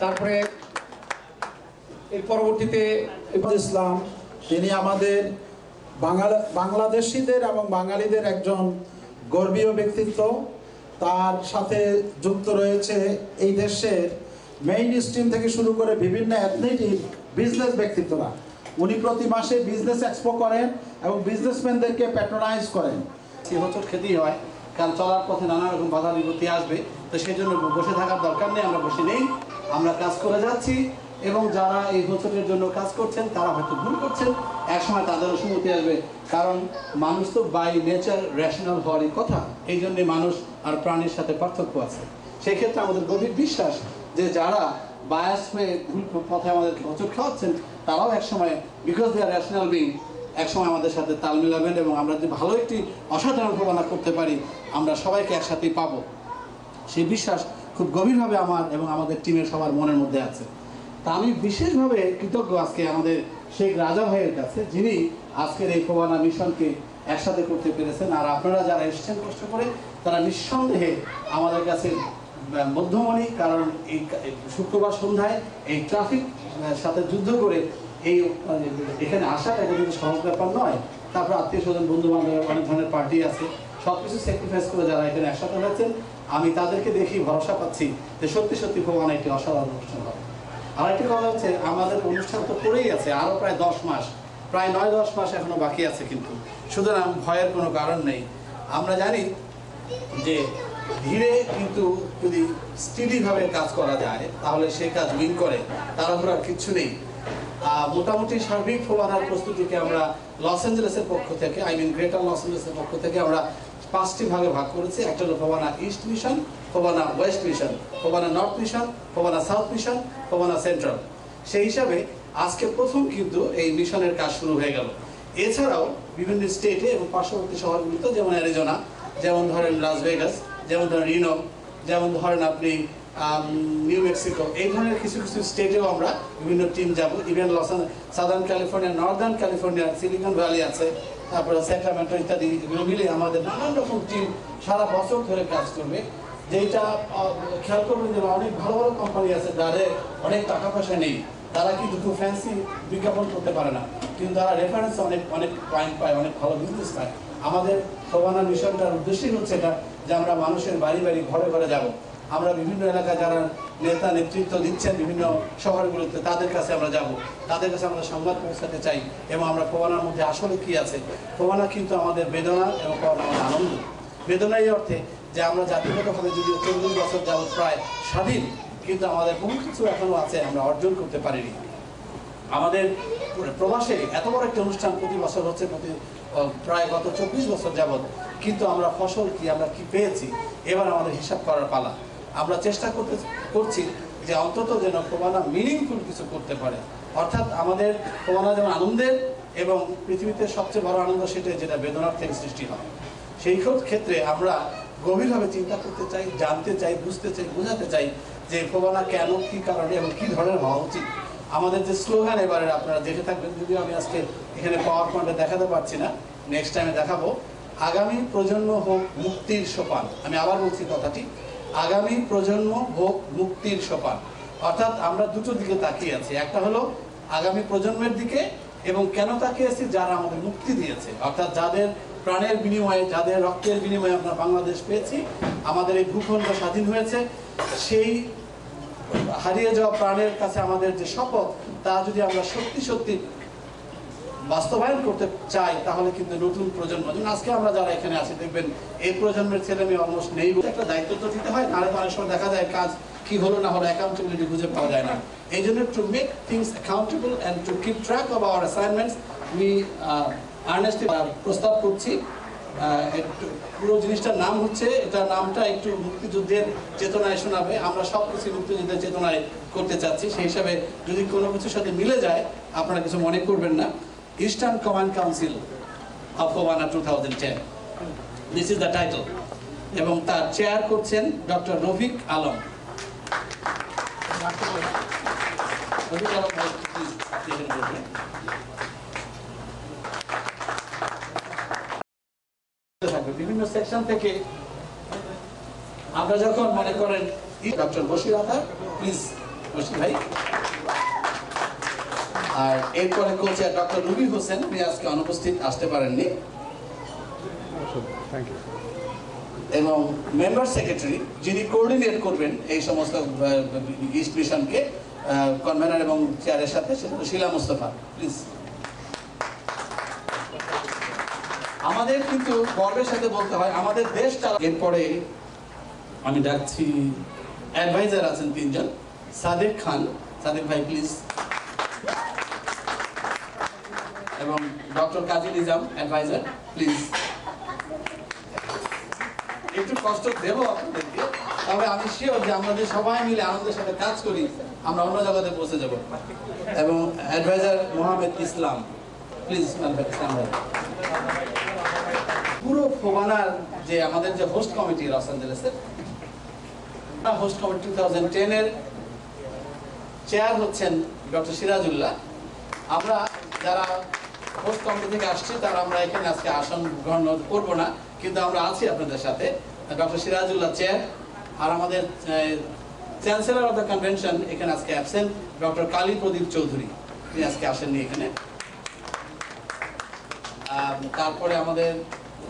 তারপরে এর পরবর্তীতে ইসলাম, তিনি আমাদের বাংলাদেশিদের এবং বাঙালিদের একজন গর্বীয় ব্যক্তিত্ব। তার সাথে যুক্ত রয়েছে এই দেশের মেইন স্ট্রিম থেকে শুরু করে বিভিন্ন অ্যাথলেটিক বিজনেস ব্যক্তিত্বরা। উনি প্রতি মাসে বিজনেস এক্সপো করেন এবং বিজনেসম্যানদেরকে প্যাট্রোনাইজ করেন। হোঁচট খেতেই হয়, কারণ চলার পথে নানা রকম বাধা বিপত্তি আসবে। তো সেই জন্য বসে থাকার দরকার নেই, আমরা বসে নেই, আমরা কাজ করে যাচ্ছি। এবং যারা এই হোঁচটের জন্য কাজ করছেন তারা হয়তো ভুল করছেন, একসময় তাদেরও সুমতি আসবে। কারণ মানুষ তো বাই নেচার রেশনাল হওয়ারই কথা, এই জন্যে মানুষ আর প্রাণীর সাথে পার্থক্য আছে। সেই ক্ষেত্রে আমাদের গভীর বিশ্বাস যে যারা বায়াস হয়ে ভুল পথে আমাদেরকে হোঁচট খাওয়াচ্ছেন তারাও একসময়, because they are rational being, একসময় আমাদের সাথে তাল মিলাবেন এবং আমরা যে ভালো একটি অসাধারণ প্রমাণ করতে পারি, আমরা সবাইকে একসাথেই পাবো। সেই বিশ্বাস খুব গভীরভাবে আমার এবং আমাদের টিমের সবার মনের মধ্যে আছে। তা আমি বিশেষভাবে কৃতজ্ঞ আজকে আমাদের শেখ রাজা ভাইয়ের কাছে, যিনি আজকের এই ফোবানা মিশনকে একসাথে করতে পেরেছেন। আর আপনারা যারা এসেছেন কষ্ট করে, তারা নিঃসন্দেহে আমাদের কাছে মধ্যমণি। কারণ এই শুক্রবার সন্ধ্যায় এই ট্রাফিক সাথে যুদ্ধ করে এই এখানে আসাটা কিন্তু সহজ ব্যাপার নয়। তারপর আত্মীয় স্বজন, বন্ধু বান্ধব, অনেক ধরনের পার্টি আছে, সব কিছু স্যাক্রিফাইস করে যারা এখানে একসাথে হয়েছেন, আমি তাদেরকে দেখি ভরসা পাচ্ছি যে সত্যি সত্যি ফোবানা একটি অসাধারণ অনুষ্ঠান হবে। আর একটি কথা হচ্ছে, আমাদের অনুষ্ঠান তো পড়েই আছে, আরও প্রায় 10 মাস, প্রায় 9-10 মাস এখনো বাকি আছে। কিন্তু সুতরাং ভয়ের কোনো কারণ নেই। আমরা জানি যে ধীরে কিন্তু যদি স্টিডিভাবে কাজ করা যায় তাহলে সেই কাজ উইন করে, তাড়াহুড়ার কিচ্ছু নেই। মোটামুটি সার্বিক ফোবানার প্রস্তুতিকে আমরা লস অ্যাঞ্জেলেসের পক্ষ থেকে, গ্রেটার লস অ্যাঞ্জেলেসের পক্ষ থেকে আমরা 5টি ভাগে ভাগ করেছি। একটা হলো FOBANA east mission, FOBANA West mission, FOBANA north mission, FOBANA south mission, FOBANA central. সেই হিসাবে আজকে প্রথম কিন্তু এই মিশনের কাজ শুরু হয়ে গেল। এছাড়াও বিভিন্ন স্টেটে এবং পার্শ্ববর্তী শহরগুলিতে, যেমন অ্যারিজোনা, যেমন ধরেন লাস ভেগাস, যেমন ধরেন রিনো, যেমন ধরেন আপনি নিউ মেক্সিকো, এই ধরনের কিছু কিছু স্টেটেও আমরা বিভিন্ন টিম যাব। Even Southern California, Northern California, Silicon Valley আছে, তারপরে স্যাক্রামেন্টো ইত্যাদি, এগুলো মিলে আমাদের নানান রকম টিম সারা বছর ধরে কাজ করবে। যেটা খেয়াল করবেন যে অনেক ভালো ভালো কোম্পানি আছে যাদের অনেক টাকা পয়সা নেই, তারা কিন্তু খুব ফ্যান্সি বিজ্ঞাপন করতে পারে না, কিন্তু তারা রেফারেন্সে অনেক অনেক পয়েন্ট পায়, অনেক ভালো বিজনেস পায়। আমাদের ফোবানা মিশনটার উদ্দেশ্যই হচ্ছে এটা, যে আমরা মানুষের বাড়ি বাড়ি ঘরে ঘরে যাব। আমরা বিভিন্ন এলাকায় যারা নেতা নেতৃত্ব দিচ্ছেন বিভিন্ন শহরগুলোতে, তাদের কাছে আমরা যাব, তাদের কাছে আমরা সংবাদ পৌঁছাতে চাই। এবং আমরা ফোবানার মধ্যে আসলে কি আছে, ফোবানা কিন্তু আমাদের বেদনা এবং আমাদের আনন্দ। বেদনা এই অর্থে যে আমরা জাতিগতভাবে যদিও 40 বছর যাবৎ প্রায় স্বাধীন, কিন্তু আমাদের বহু কিছু এখনো আছে আমরা অর্জন করতে পারিনি। আমাদের প্রবাসে এত বড় একটি অনুষ্ঠান প্রতি বছর হচ্ছে, প্রায় গত 24 বছর যাবৎ, কিন্তু আমরা ফসল কি, আমরা কি পেয়েছি, এবার আমাদের হিসাব করার পালা। আমরা চেষ্টা করছি যে অন্তত যেন ফোবানা মিনিংফুল কিছু করতে পারে। অর্থাৎ আমাদের ফোবানা যেমন আনন্দের, এবং পৃথিবীতে সবচেয়ে বড় আনন্দ সেটাই যেটা বেদনার থেকে সৃষ্টি হয়। সেই ক্ষেত্রে আমরা গভীরভাবে চিন্তা করতে চাই, জানতে চাই, বুঝতে চাই, বোঝাতে চাই যে ফোবানা কেন, কী কারণে এবং কী ধরনের হওয়া উচিত। আমাদের যে স্লোগান এবারে আপনারা দেখে থাকবেন, যদিও আমি আজকে এখানে পাওয়ার পয়েন্টে দেখাতে পারছি না, নেক্সট টাইমে দেখাবো। আগামী প্রজন্ম হোক মুক্তির সোপান। আমি আবার বলছি কথাটি, আগামী প্রজন্ম হোক মুক্তির সোপান। অর্থাৎ আমরা দুটো দিকে তাকিয়ে আছি, একটা হলো আগামী প্রজন্মের দিকে, এবং কেন তাকিয়ে আছি, যারা আমাদের মুক্তি দিয়েছে, অর্থাৎ যাদের প্রাণের বিনিময়ে, যাদের রক্তের বিনিময়ে আমরা বাংলাদেশ পেয়েছি, আমাদের এই ভূখণ্ড স্বাধীন হয়েছে। সেই হারিয়ে যাওয়া প্রাণের কাছে আমাদের যে শপথ, তা যদি আমরা সত্যি সত্যি বাস্তবায়ন করতে চাই, তাহলে কিন্তু নতুন প্রজন্ম, আজকে আমরা যারা এখানে আছি, দেখবেন এই প্রজন্মের ছেলে মেয়ে অলমোস্ট নেই। একটা দায়িত্ব তো দিতে হয়, নাহলে অনেক সময় দেখা যায় কাজ কি হলো না হলো, অ্যাকাউন্টেবিলিটি খুঁজে পাওয়া যায় না। এই জন্য to make things accountable and to keep track of our assignments, we earnestly প্রস্তাব করছি। পুরো জিনিসটার নাম হচ্ছে, এটার নামটা একটু মুক্তিযুদ্ধের চেতনায় শোনাবে। আমরা সব কিছু মুক্তিযুদ্ধের চেতনায় করতে চাচ্ছি, সেই হিসাবে যদি কোনো কিছুর সাথে মিলে যায় আপনারা কিছু মনে করবেন না। Eastern command council of FOBANA 2010, this is the title, এবং তার চেয়ার করছেন ডক্টর রফিক আলম। বিভিন্ন সেকশন থেকে আমরা যখন মনে করেন ডক্টর বশির আতা, প্লিজ বসি ভাই। আর এরপরে কোচের ডক্টর রুবি হোসেন, উনি আজকে অনুপস্থিত, আসতে পারেননি। এবং মেম্বার সেক্রেটারি যিনি কোঅর্ডিনেট করবেন এই সমস্ত ইস্ট মিশনকে কনভেনার এবং চেয়ারের সাথে, সেটা শিলা মুস্তাফা, প্লিজ। আমাদের কিন্তু গর্বের সাথে বলতে হয় আমাদের দেশ চালা। এরপরে আমি ডাকছি অ্যাডভাইজার আছেন 3 জন। সাদেক খান, সাদেক ভাই প্লিজ। এবং doctor Kazi Nizam adviser, please. একটু কষ্ট দেবো আপনাদেরকে, তবে আমি শিওর যে আমরা যে সবাই মিলে আনন্দের সাথে কাজ করি আমরা অন্য জগতে পৌঁছে যাব। এবং অ্যাডভাইজার মোহাম্মদ ইসলাম, প্লিজ। ইসলাম ভাই। পুরো ফোবানার যে আমাদের যে হোস্ট কমিটি লস অ্যাঞ্জেলেসের হোস্ট কমিটি 2010 এর চেয়ার হচ্ছেন ডক্টর সিরাজুল্লাহ। আমরা যারা হোস্ট কমিটি থেকে আসছি তারা আমরা এখানে আজকে আসন গ্রহণ করবো না, কিন্তু আমরা আছি আপনাদের সাথে। Doctor Sirajullah chair. আর আমাদের চ্যান্সেলর অফ দ্য কনভেনশন এখানে আজকে অ্যাবসেন্ট, ডক্টর কালী প্রদীপ চৌধুরী, তিনি আজকে আসেননি এখানে। তারপরে আমাদের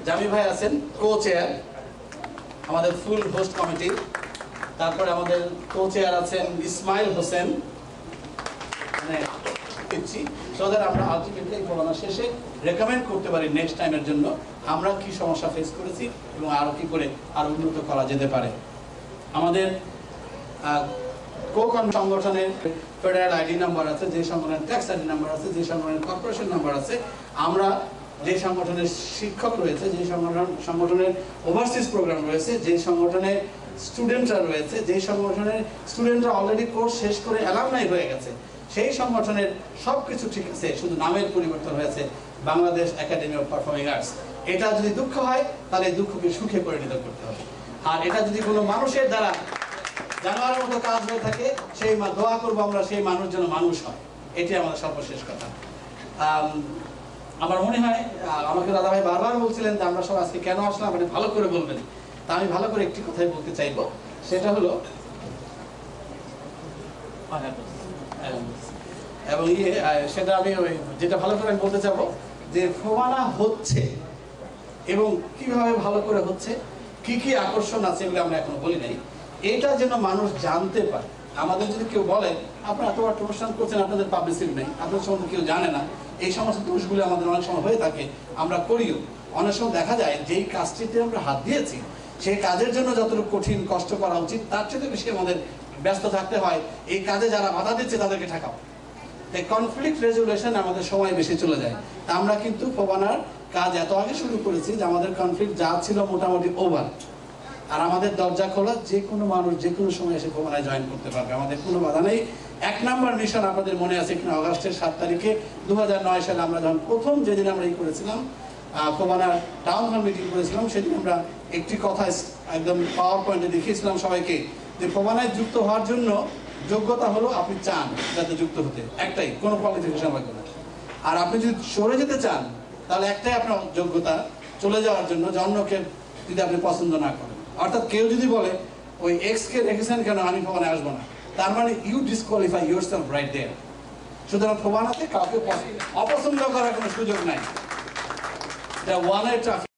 জামি ভাই আছেন কো চেয়ার আমাদের ফুল হোস্ট কমিটি। তারপরে আমাদের কো চেয়ার আছেন ইসমাইল হোসেন। আমরা আলটিমেটলি করোনা শেষে রেকমেন্ড করতে পারি নেক্সট টাইমের জন্য আমরা কি সমস্যা ফেস করেছি এবং আরো কি করে আরো উন্নত করা যেতে পারে। আমাদের সংগঠনের ফেডারেল আইডি নাম্বার আছে, যে সংগঠনের ট্যাক্স আইডি নাম্বার আছে, যে সংগঠনের কর্পোরেশন নাম্বার আছে। আমরা যে সংগঠনের শিক্ষক রয়েছে, যে সংগঠনের ওভারসিজ প্রোগ্রাম রয়েছে, যে সংগঠনের স্টুডেন্টরা রয়েছে, যে সংগঠনের স্টুডেন্টরা অলরেডি কোর্স শেষ করে অ্যালামনাই হয়ে গেছে, সেই সংগঠনের সবকিছু ঠিক আছে, শুধু নামের পরিবর্তন হয়েছে Bangladesh academy of performing arts. এটা যদি দুঃখ হয় তাহলে দুঃখকে সুখে পরিণত করতে হবে। আর এটা যদি কোনো মানুষের দ্বারা জানোয়ারের মতো কাজ হয়ে থাকে, সেই দোয়া করবো আমরা সেই মানুষ যেন মানুষ হয়। এটি আমাদের সর্বশেষ কথা। আমার মনে হয় আমাকে দাদা ভাই বারবার বলছিলেন যে আমরা সব আজকে কেন আসলাম, আপনি ভালো করে বলবেন। তা আমি ভালো করে একটি কথাই বলতে চাইবো, সেটা হলো এবং সেটা আমি যেটা ভালো করে আমি বলতে চাবো যে ফোবানা হচ্ছে এবং কিভাবে ভালো করে হচ্ছে, কি কি আকর্ষণ আছে এগুলো আমরা এখনো বলি নাই। এটা যেন মানুষ জানতে পারে। আমাদের যদি কেউ বলে আপনারা এত একটা অনুষ্ঠান করছেন, আপনাদের পাবলিসিটি নেই, আপনাদের সম্বন্ধে কেউ জানে না, এই সমস্ত দোষগুলো আমাদের অনেক সময় হয়ে থাকে, আমরা করিও। অনেক সময় দেখা যায় যেই কাজটিতে আমরা হাত দিয়েছি সেই কাজের জন্য যতটুকু কঠিন কষ্ট করা উচিত তার চেয়ে বেশি আমাদের ব্যস্ত থাকতে হয় এই কাজে যারা বাধা দিচ্ছে তাদেরকে ঠেকাও। তাই কনফ্লিক্ট রেজুলেশন আমাদের সময় বেশি চলে যায়। তা আমরা কিন্তু ফোবানার কাজ এত আগে শুরু করেছি যে আমাদের কনফ্লিক্ট যা ছিল মোটামুটি ওভার। আর আমাদের দরজা খোলা, যে কোনো মানুষ যে কোনো সময় এসে ফোবানায় জয়েন করতে পারবে, আমাদের কোনো বাধা নেই। 1 নম্বর মিশন আপনাদের মনে আছে কিনা, অগাস্টের 7 তারিখে 2009 সালে আমরা যখন প্রথম যেদিন আমরা করেছিলাম ফোবানার টাউন হল মিটিং করেছিলাম, সেদিন আমরা একটি কথা একদম পাওয়ার পয়েন্টে দেখিয়েছিলাম সবাইকে যে ফোবানায় যুক্ত হওয়ার জন্য যোগ্যতা হলো আপনি চান যাতে যুক্ত হতে, একটাই, কোনো কোয়ালিফিকেশন লাগবে না। আর আপনি যদি সরে যেতে চান তাহলে একটাই আপনার যোগ্যতা, চলে যাওয়ার জন্য, যে অন্যকে যদি আপনি পছন্দ না করেন। অর্থাৎ কেউ যদি বলে ওই এক্সকে রেখেছেন কেন, আমি ফোবানায় আসবো না, তার মানে ইউ ডিসকোয়ালিফাই ইউরসেলফ রাইট দেয়ার। সুতরাং ফোবানাতে কাউকে অপছন্দ করার কোনো সুযোগ নাই। এটা ওয়ান এর ট্রাফিক।